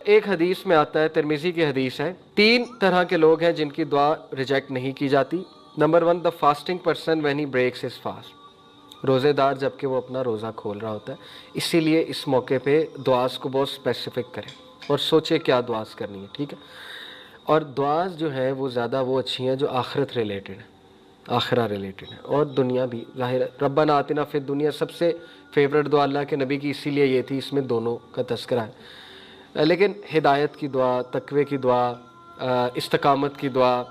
ایک حدیث میں آتا ہے، ترمذی کی حدیث ہے، 3 طرح کے لوگ ہیں جن کی دعا ریجیکٹ نہیں کی جاتی۔ Number 1، the fasting person when he breaks his fast, روزے دار جب کہ وہ اپنا روزہ کھول رہا ہوتا ہے۔ اسی لیے اس موقع پہ دعاز کو بہت اسپیسیفک کریں اور سوچے کیا دعاز کرنی ہے، ٹھیک ہے۔ اور دعاز جو ہے وہ زیادہ وہ اچھی ہیں جو آخرت ریلیٹڈ ہیں، آخرہ ریلیٹڈ ہے، اور دنیا بھی ظاہر ہے۔ ربنا آتنا فی الدنیا سب سے فیوریٹ دعا اللہ کے نبی کی اسی لیے یہ تھی، اس میں دونوں کا تذکرہ ہے۔ لیکن ہدایت کی دعا، تقوی کی دعا، استقامت کی دعا،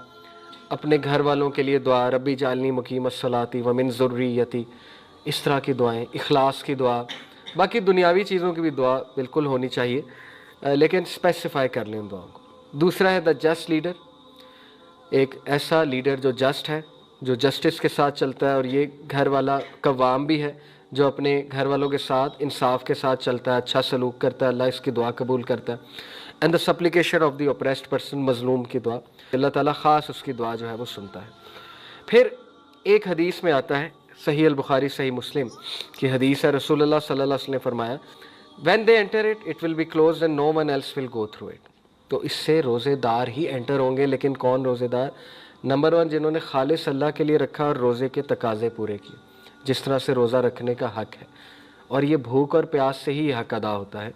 اپنے گھر والوں کے لیے دعا، ربی جعلنی مقیم الصلاۃ ومن ذریتی، اس طرح کی دعائیں، اخلاص کی دعا، باقی دنیاوی چیزوں کی بھی دعا بالکل ہونی چاہیے، لیکن اسپیسیفائی کر لیں ان دعاؤں کو۔ دوسرا ہے دا جسٹ لیڈر، ایک ایسا لیڈر جو جسٹ ہے، جو جسٹس کے ساتھ چلتا ہے، اور یہ گھر والا قوام بھی ہے جو اپنے گھر والوں کے ساتھ انصاف کے ساتھ چلتا ہے، اچھا سلوک کرتا ہے، اللہ اس کی دعا قبول کرتا ہے۔ And the supplication of the oppressed person, مظلوم کی دعا، اللہ تعالیٰ خاص اس کی دعا جو ہے وہ سنتا ہے۔ پھر ایک حدیث میں آتا ہے، صحیح البخاری صحیح مسلم کی حدیث ہے، رسول اللہ صلی اللہ علیہ وسلم نے فرمایا when they enter it it will be closed and no one else will go through it۔ تو اس سے روزے دار ہی انٹر ہوں گے، لیکن کون روزے دار؟ نمبر 1، جنہوں نے خالص اللہ کے لیے رکھا اور روزے کے تقاضے پورے کیے، جس طرح سے روزہ رکھنے کا حق ہے، اور یہ بھوک اور پیاس سے ہی حق ادا ہوتا ہے،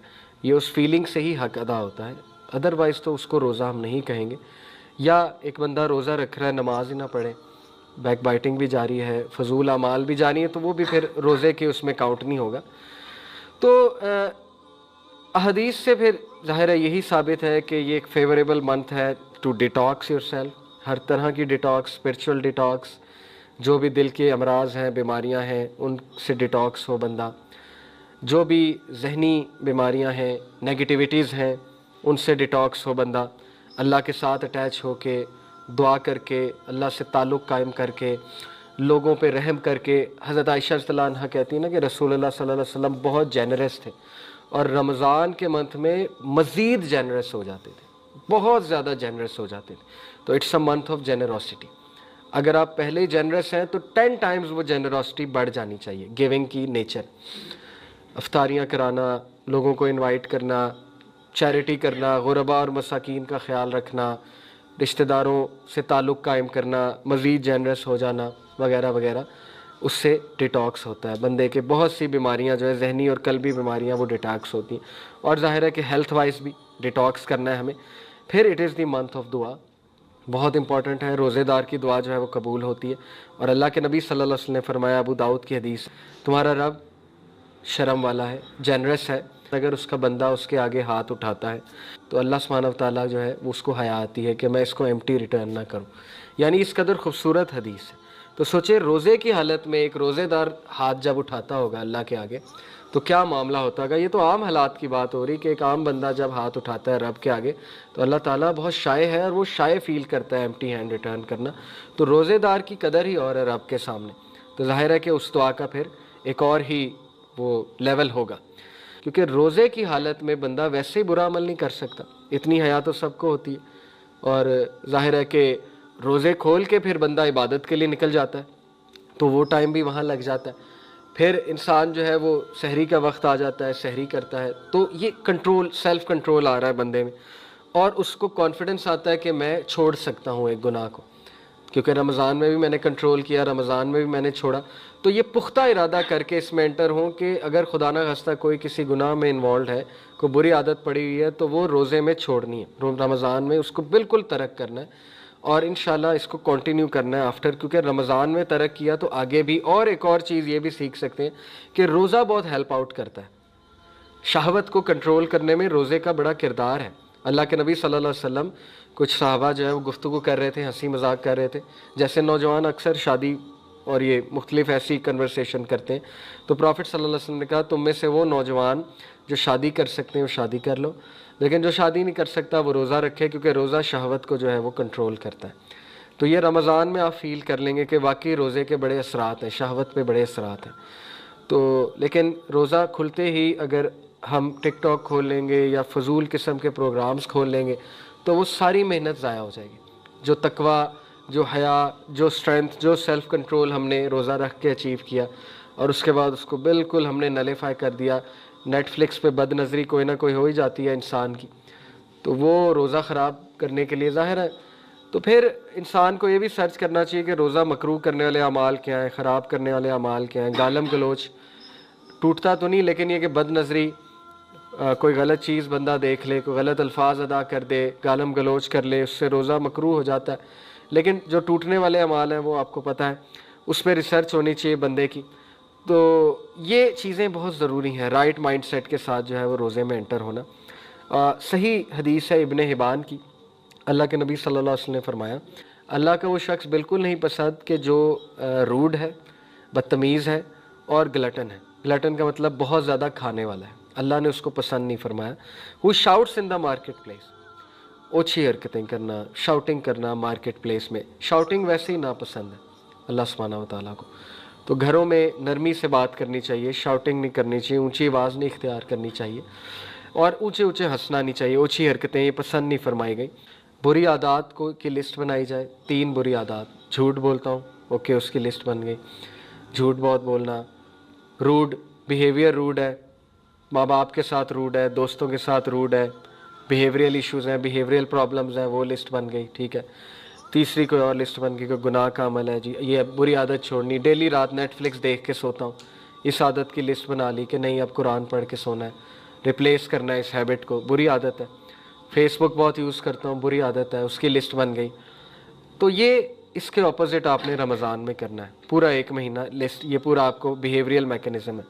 یہ اس فیلنگ سے ہی حق ادا ہوتا ہے، ادروائز تو اس کو روزہ ہم نہیں کہیں گے۔ یا ایک بندہ روزہ رکھ رہا ہے، نماز ہی نہ پڑھے، بیک بائٹنگ بھی جاری ہے، فضول اعمال بھی جاری ہے، تو وہ بھی پھر روزے کے اس میں کاؤنٹ نہیں ہوگا۔ تو احادیث سے پھر ظاہر ہے یہی ثابت ہے کہ یہ ایک فیوریبل منتھ ہے ٹو ڈیٹاکس یور سیلف، ہر طرح کی ڈیٹاکس، اسپرچول ڈیٹاکس، جو بھی دل کے امراض ہیں، بیماریاں ہیں، ان سے ڈیٹاکس ہو بندہ، جو بھی ذہنی بیماریاں ہیں، نیگیٹیویٹیز ہیں، ان سے ڈیٹاکس ہو بندہ، اللہ کے ساتھ اٹیچ ہو کے، دعا کر کے، اللہ سے تعلق قائم کر کے، لوگوں پہ رحم کر کے۔ حضرت عائشہ رضی اللہ عنہ کہتی ہیں نا کہ رسول اللہ صلی اللہ علیہ وسلم بہت جینرس تھے، اور رمضان کے منتھ میں مزید جینرس ہو جاتے تھے، بہت زیادہ جینرس ہو جاتے تھے۔ تو it's a month of generosity. اگر آپ پہلے ہی جینرس ہیں تو 10 ٹائمز وہ جینروسٹی بڑھ جانی چاہیے، گیونگ کی نیچر، افطاریاں کرانا، لوگوں کو انوائٹ کرنا، چیریٹی کرنا، غرباء اور مساکین کا خیال رکھنا، رشتہ داروں سے تعلق قائم کرنا، مزید جینرس ہو جانا وغیرہ وغیرہ، اس سے ڈیٹاکس ہوتا ہے بندے کے۔ بہت سی بیماریاں جو ہے ذہنی اور قلبی بیماریاں وہ ڈیٹاکس ہوتی ہیں، اور ظاہر ہے کہ ہیلتھ وائز بھی ڈیٹاکس کرنا ہے ہمیں۔ پھر it is the month of دعا، بہت امپورٹنٹ ہے، روزے دار کی دعا جو ہے وہ قبول ہوتی ہے، اور اللہ کے نبی صلی اللہ علیہ وسلم نے فرمایا، ابو داؤد کی حدیث، تمہارا رب شرم والا ہے، جینرس ہے، اگر اس کا بندہ اس کے آگے ہاتھ اٹھاتا ہے تو اللہ سبحانہ وتعالیٰ جو ہے وہ اس کو حیا آتی ہے کہ میں اس کو ایمٹی ریٹرن نہ کروں، یعنی اس قدر خوبصورت حدیث ہے۔ تو سوچے روزے کی حالت میں ایک روزے دار ہاتھ جب اٹھاتا ہوگا اللہ کے آگے تو کیا معاملہ ہوتا ہوگا۔ یہ تو عام حالات کی بات ہو رہی کہ ایک عام بندہ جب ہاتھ اٹھاتا ہے رب کے آگے تو اللہ تعالیٰ بہت شائع ہے، اور وہ شائع فیل کرتا ہے ایمٹی ہینڈ ریٹرن کرنا۔ تو روزے دار کی قدر ہی اور ہے رب کے سامنے، تو ظاہر ہے کہ اس دعا کا پھر ایک اور ہی وہ لیول ہوگا، کیونکہ روزے کی حالت میں بندہ ویسے ہی برا عمل نہیں کر سکتا، اتنی حیا تو سب کو ہوتی ہے، اور ظاہر ہے کہ روزے کھول کے پھر بندہ عبادت کے لیے نکل جاتا ہے تو وہ ٹائم بھی وہاں لگ جاتا ہے۔ پھر انسان جو ہے وہ سحری کا وقت آ جاتا ہے، سحری کرتا ہے، تو یہ کنٹرول، سیلف کنٹرول آ رہا ہے بندے میں، اور اس کو کانفیڈنس آتا ہے کہ میں چھوڑ سکتا ہوں ایک گناہ کو، کیونکہ رمضان میں بھی میں نے کنٹرول کیا، رمضان میں بھی میں نے چھوڑا۔ تو یہ پختہ ارادہ کر کے اس میں انٹر ہوں کہ اگر خدا نہ خواستہ کوئی کسی گناہ میں انوالوڈ ہے، کوئی بری عادت پڑی ہوئی ہے، تو وہ روزے میں چھوڑنی ہے، رمضان میں اس کو بالکل ترک کرنا ہے، اور انشاءاللہ اس کو کنٹینیو کرنا ہے آفٹر، کیونکہ رمضان میں ترک کیا تو آگے بھی۔ اور ایک اور چیز یہ بھی سیکھ سکتے ہیں کہ روزہ بہت ہیلپ آؤٹ کرتا ہے، شہوت کو کنٹرول کرنے میں روزے کا بڑا کردار ہے۔ اللہ کے نبی صلی اللہ علیہ وسلم، کچھ صحابہ جو ہے وہ گفتگو کر رہے تھے، ہنسی مذاق کر رہے تھے، جیسے نوجوان اکثر شادی اور یہ مختلف ایسی کنورسیشن کرتے ہیں، تو پروفٹ صلی اللہ علیہ وسلم نے کہا تم میں سے وہ نوجوان جو شادی کر سکتے ہیں وہ شادی کر لو، لیکن جو شادی نہیں کر سکتا وہ روزہ رکھے، کیونکہ روزہ شہوت کو جو ہے وہ کنٹرول کرتا ہے۔ تو یہ رمضان میں آپ فیل کر لیں گے کہ واقعی روزے کے بڑے اثرات ہیں، شہوت پہ بڑے اثرات ہیں۔ تو لیکن روزہ کھلتے ہی اگر ہم ٹک ٹاک کھول لیں گے یا فضول قسم کے پروگرامز کھول لیں گے تو وہ ساری محنت ضائع ہو جائے گی، جو تقوی، جو حیا، جو اسٹرینتھ، جو سیلف کنٹرول ہم نے روزہ رکھ کے اچیو کیا، اور اس کے بعد اس کو بالکل ہم نے نلیفائی کر دیا۔ نیٹ فلکس پہ بد نظری کوئی نہ کوئی ہو ہی جاتی ہے انسان کی، تو وہ روزہ خراب کرنے کے لیے ظاہر ہے. تو پھر انسان کو یہ بھی سرچ کرنا چاہیے کہ روزہ مکروہ کرنے والے اعمال کیا ہیں, خراب کرنے والے اعمال کیا ہیں. گالم گلوچ ٹوٹتا تو نہیں, لیکن یہ کہ بد نظری, کوئی غلط چیز بندہ دیکھ لے, کوئی غلط الفاظ ادا کر دے, گالم گلوچ کر لے, اس سے روزہ مکروہ ہو جاتا ہے. لیکن جو ٹوٹنے والے اعمال ہیں وہ آپ کو پتہ ہے, اس پہ ریسرچ ہونی چاہیے بندے کی. تو یہ چیزیں بہت ضروری ہیں, رائٹ مائنڈ سیٹ کے ساتھ جو ہے وہ روزے میں انٹر ہونا. صحیح حدیث ہے ابن حبان کی, اللہ کے نبی صلی اللہ علیہ وسلم نے فرمایا اللہ کا وہ شخص بالکل نہیں پسند کہ جو روڈ ہے, بدتمیز ہے اور گلٹن ہے. گلٹن کا مطلب بہت زیادہ کھانے والا ہے, اللہ نے اس کو پسند نہیں فرمایا. وہ شاؤٹس ان دا مارکیٹ پلیس, اوچھی حرکتیں کرنا, شاؤٹنگ کرنا مارکیٹ پلیس میں. شاؤٹنگ ویسے ہی ناپسند ہے اللہ سبحانہ و تعالیٰ کو. تو گھروں میں نرمی سے بات کرنی چاہیے, شاؤٹنگ نہیں کرنی چاہیے, اونچی آواز نہیں اختیار کرنی چاہیے, اور اونچے اونچے ہنسنا نہیں چاہیے. اوچھی حرکتیں یہ پسند نہیں فرمائی گئی. بری عادات کو کی لسٹ بنائی جائے, 3 بری عادات. جھوٹ بولتا ہوں, اوکے, اس کی لسٹ بن گئی. جھوٹ بہت بولنا. روڈ بیہیویئر, روڈ ہے, ماں باپ کے ساتھ روڈ ہے, دوستوں کے ساتھ روڈ ہے, بیہیویئرل ایشوز ہیں, بیہیویئرل پرابلمز ہیں, وہ لسٹ بن گئی, ٹھیک ہے. تیسری کوئی اور لسٹ بن گئی, کوئی گناہ کا عمل ہے, جی یہ بری عادت چھوڑنی. ڈیلی رات نیٹ فلکس دیکھ کے سوتا ہوں, اس عادت کی لسٹ بنا لی کہ نہیں اب قرآن پڑھ کے سونا ہے, ریپلیس کرنا ہے اس ہیبٹ کو, بری عادت ہے. فیس بک بہت یوز کرتا ہوں, بری عادت ہے, اس کی لسٹ بن گئی. تو یہ اس کے اپوزٹ آپ نے رمضان میں کرنا ہے, پورا 1 مہینہ لسٹ, یہ پورا آپ کو بیہیویئرل میکانزم ہے.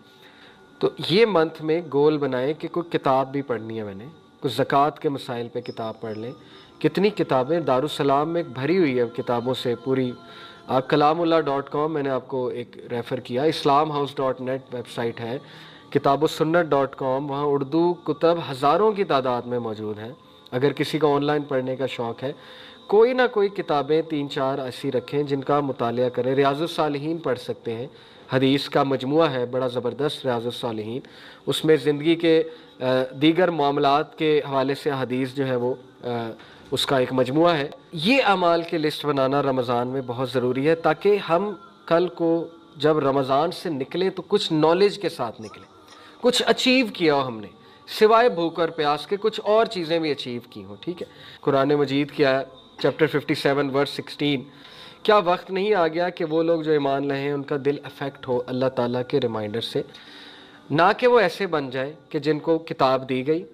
تو یہ منتھ میں گول بنائیں کہ کوئی کتاب بھی پڑھنی ہے, میں نے کوئی زکوٰۃ کے مسائل پہ کتاب پڑھ لیں. کتنی کتابیں دارالسلام میں بھری ہوئی ہے کتابوں سے پوری. آپ kalamullah.com میں نے آپ کو ایک ریفر کیا, islamhouse.net ویب سائٹ ہے, kitabusunnat.com, وہاں اردو کتب ہزاروں کی تعداد میں موجود ہیں. اگر کسی کو آن لائن پڑھنے کا شوق ہے, کوئی نہ کوئی کتابیں 3-4 ایسی رکھیں جن کا مطالعہ کریں. ریاض الصالحین پڑھ سکتے ہیں, حدیث کا مجموعہ ہے بڑا زبردست ریاض الصالحین. اس میں زندگی کے دیگر معاملات کے حوالے سے حدیث جو ہے وہ اس کا ایک مجموعہ ہے. یہ اعمال کی لسٹ بنانا رمضان میں بہت ضروری ہے, تاکہ ہم کل کو جب رمضان سے نکلیں تو کچھ نالج کے ساتھ نکلیں, کچھ اچیو کیا ہو ہم نے, سوائے بھوک اور پیاس کے کچھ اور چیزیں بھی اچیو کی ہوں, ٹھیک ہے. قرآن مجید کیا ہے, چیپٹر 57 ورس 16, کیا وقت نہیں آ گیا کہ وہ لوگ جو ایمان لائے ہیں ان کا دل افیکٹ ہو اللہ تعالیٰ کے ریمائنڈر سے, نہ کہ وہ ایسے بن جائے کہ جن کو کتاب دی گئی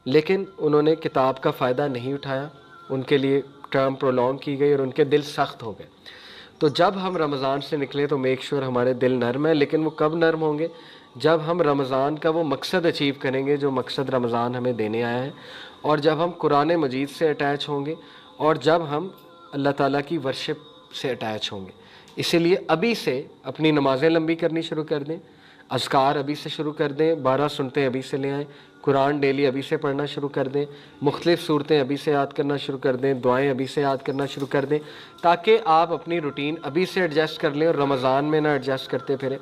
لیکن انہوں نے کتاب کا فائدہ نہیں اٹھایا, ان کے لیے ٹرم پرولونگ کی گئی اور ان کے دل سخت ہو گئے. تو جب ہم رمضان سے نکلیں تو میک شور ہمارے دل نرم ہیں, لیکن وہ کب نرم ہوں گے, جب ہم رمضان کا وہ مقصد اچیو کریں گے جو مقصد رمضان ہمیں دینے آیا ہے, اور جب ہم قرآن مجید سے اٹیچ ہوں گے, اور جب ہم اللہ تعالیٰ کی ورشپ سے اٹیچ ہوں گے. اسی لیے ابھی سے اپنی نمازیں لمبی کرنی شروع کر دیں, اذکار ابھی سے شروع کر دیں, 12 سنتیں ابھی سے لے آئیں, قرآن ڈیلی ابھی سے پڑھنا شروع کر دیں, مختلف صورتیں ابھی سے یاد کرنا شروع کر دیں, دعائیں ابھی سے یاد کرنا شروع کر دیں, تاکہ آپ اپنی روٹین ابھی سے ایڈجسٹ کر لیں اور رمضان میں نہ ایڈجسٹ کرتے پھریں.